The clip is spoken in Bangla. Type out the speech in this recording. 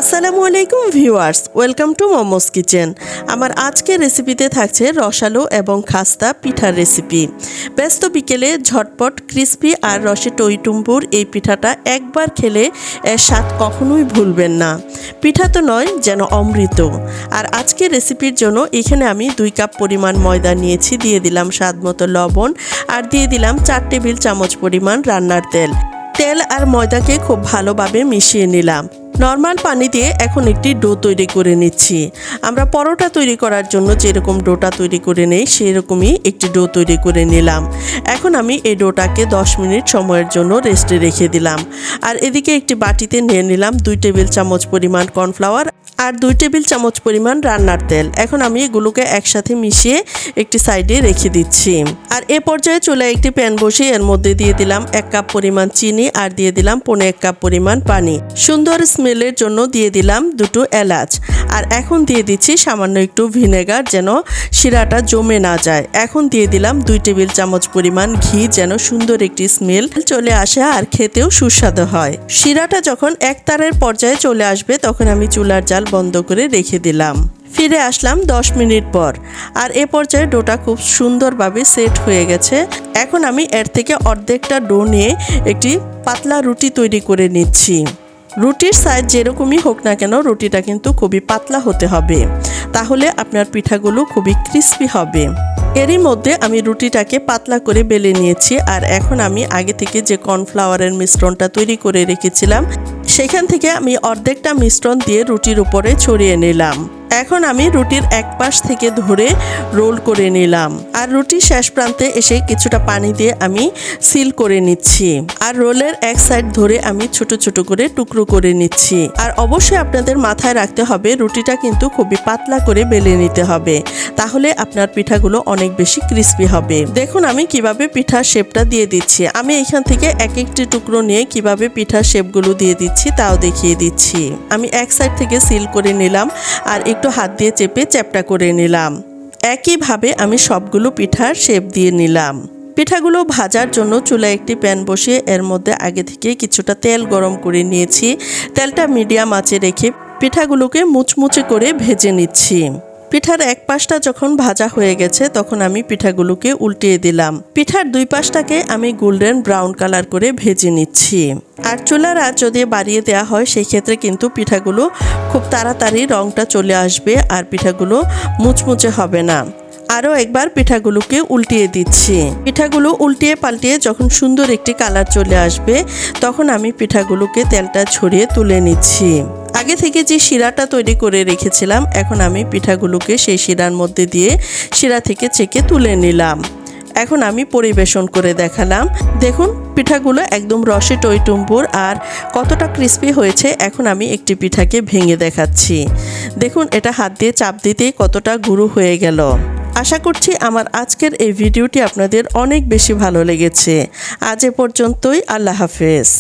আসসালামু আলাইকুম viewers, welcome to momos kitchen. আমার আজকের রেসিপিতে থাকছে রসালো এবং খাস্তা পিঠার রেসিপি। ব্যস্ত বিকেলে ঝটপট ক্রিস্পি আর রসে টইটুম্বুর এই পিঠাটা একবার খেলে এর স্বাদ কখনোই ভুলবেন না। পিঠা তো নয়, যেন অমৃত। আর আজকের রেসিপির জন্য এখানে আমি 2 কাপ পরিমাণ ময়দা নিয়েছি, দিয়ে দিলাম স্বাদ মতো লবণ আর দিয়ে দিলাম 4 টেবিল চামচ পরিমাণ রান্নার তেল। তেল আর ময়দাকে খুব ভালোভাবে মিশিয়ে নিলাম। নর্মাল পানি দিয়ে এখন একটি ডো তৈরি করে নিচ্ছি। আমরা পরোটা তৈরি করার জন্য যেরকম ডোটা তৈরি করে নেই সেই রকমই একটি ডো তৈরি করে নিলাম। এখন আমি এই ডোটাকে 10 মিনিট সময়ের জন্য রেস্টে রেখে দিলাম। আর এদিকে একটি বাটিতে নিয়ে নিলাম 2 টেবিল চামচ পরিমাণ কর্নফ্লাওয়ার আর 2 টেবিল চামচ পরিমাণ রান্নার তেল। এখন আমি এগুলোকে একসাথে মিশিয়ে একটি সাইডে রেখে দিচ্ছি। আর এ পর্যায়ে চুলায় একটি প্যান বসিয়ে এর মধ্যে দিয়ে দিলাম 1 কাপ পরিমাণ চিনি আর দিয়ে দিলাম 1.5 কাপ পরিমাণ পানি। সুন্দর স্মেলের জন্য দিয়ে দিলাম 2টো এলাচ। আর এখন দিয়ে দিচ্ছি সামান্য একটু ভিনেগার, যেন শিরাটা জমে না যায়। এখন দিয়ে দিলাম 2 টেবিল চামচ পরিমাণ ঘি, যেন সুন্দর একটি স্মেল চলে আসে আর খেতেও সুস্বাদু হয়। শিরাটা যখন একতারের পর্যায়ে চলে আসবে তখন আমি চুলার জাল বন্ধ করে রেখে দিলাম। ফিরে আসলাম 10 মিনিট পর। আর এ পর্যায়ে ডোটা খুব সুন্দরভাবে সেট হয়ে গেছে। এখন আমি এর থেকে অর্ধেকটা ডো নিয়ে একটি পাতলা রুটি তৈরি করে নিচ্ছি। রুটির সাইজ যেরকমই হোক না কেন, রুটিটা কিন্তু খুবই পাতলা হতে হবে, তাহলে আপনার পিঠাগুলো খুবই ক্রিস্পি হবে। এরই মধ্যে আমি রুটিটাকে পাতলা করে বেলে নিয়েছি। আর এখন আমি আগে থেকে যে কর্নফ্লাওয়ারের মিশ্রণটা তৈরি করে রেখেছিলাম সেখান থেকে আমি অর্ধেকটা মিশ্রণ দিয়ে রুটির উপরে ছড়িয়ে নিলাম। এখন আমি রুটির এক পাশ থেকে ধরে রোল করে নিলাম। আর রুটির শেষ প্রান্তে এসে কিছুটা পানি দিয়ে আমি সিল করে নিচ্ছি। আর রোলের এক সাইড ধরে আমি ছোট ছোট করে টুকরো করে নিচ্ছি। আর অবশ্যই আপনাদের মাথায় রাখতে হবে রুটিটা কিন্তু খুবই পাতলা করে বেলে নিতে হবে, তাহলে আপনার পিঠাগুলো অনেক বেশি ক্রিস্পি হবে। দেখুন আমি কিভাবে পিঠার শেপটা দিয়ে দিচ্ছি। আমি এখান থেকে এক একটি টুকরো নিয়ে কিভাবে পিঠার শেপগুলো দিয়ে দিচ্ছি তাও দেখিয়ে দিচ্ছি। আমি এক সাইড থেকে সিল করে নিলাম আর একটু হাত দিয়ে চেপে চ্যাপটা করে নিলাম। একইভাবে আমি সবগুলো পিঠার শেপ দিয়ে নিলাম। পিঠাগুলো ভাজার জন্য চুলায় একটি প্যান বসিয়ে এর মধ্যে আগে থেকে কিছুটা তেল গরম করে নিয়েছি। তেলটা মিডিয়াম আঁচে রেখে পিঠাগুলোকে মুচমুচে করে ভেজে নিচ্ছি। পিঠার এক পাশটা যখন ভাজা হয়ে গেছে তখন আমি পিঠাগুলোকে উল্টিয়ে দিলাম। পিঠার 2 পাশটাকে আমি গোল্ডেন ব্রাউন কালার করে ভেজে নিচ্ছি। আর চুলার আঁচ যদি বাড়িয়ে দেওয়া হয় সেই ক্ষেত্রে কিন্তু পিঠাগুলো খুব তাড়াতাড়ি রংটা চলে আসবে আর পিঠাগুলো মুচমুচে হবে না। আরও একবার পিঠাগুলোকে উল্টিয়ে দিচ্ছি। পিঠাগুলো উল্টিয়ে পাল্টিয়ে যখন সুন্দর একটি কালার চলে আসবে তখন আমি পিঠাগুলোকে তেলটা ছড়িয়ে তুলে নিচ্ছি। আগে থেকে যে শিরাটা তৈরি করে রেখেছিলাম এখন আমি পিঠাগুলোকে সেই শিরার মধ্যে দিয়ে শিরা থেকে ছেঁকে তুলে নিলাম। এখন আমি পরিবেশন করে দেখালাম। দেখুন পিঠাগুলো একদম রসে টইটুম্বুর আর কতটা ক্রিস্পি হয়েছে। এখন আমি একটি পিঠাকে ভেঙে দেখাচ্ছি। দেখুন এটা হাত দিয়ে চাপ দিতেই কতটা গুঁড়ো হয়ে গেল। আশা করছি আমার আজকের এই ভিডিওটি আপনাদের অনেক বেশি ভালো লেগেছে। আজ এ পর্যন্তই। আল্লাহ হাফেজ।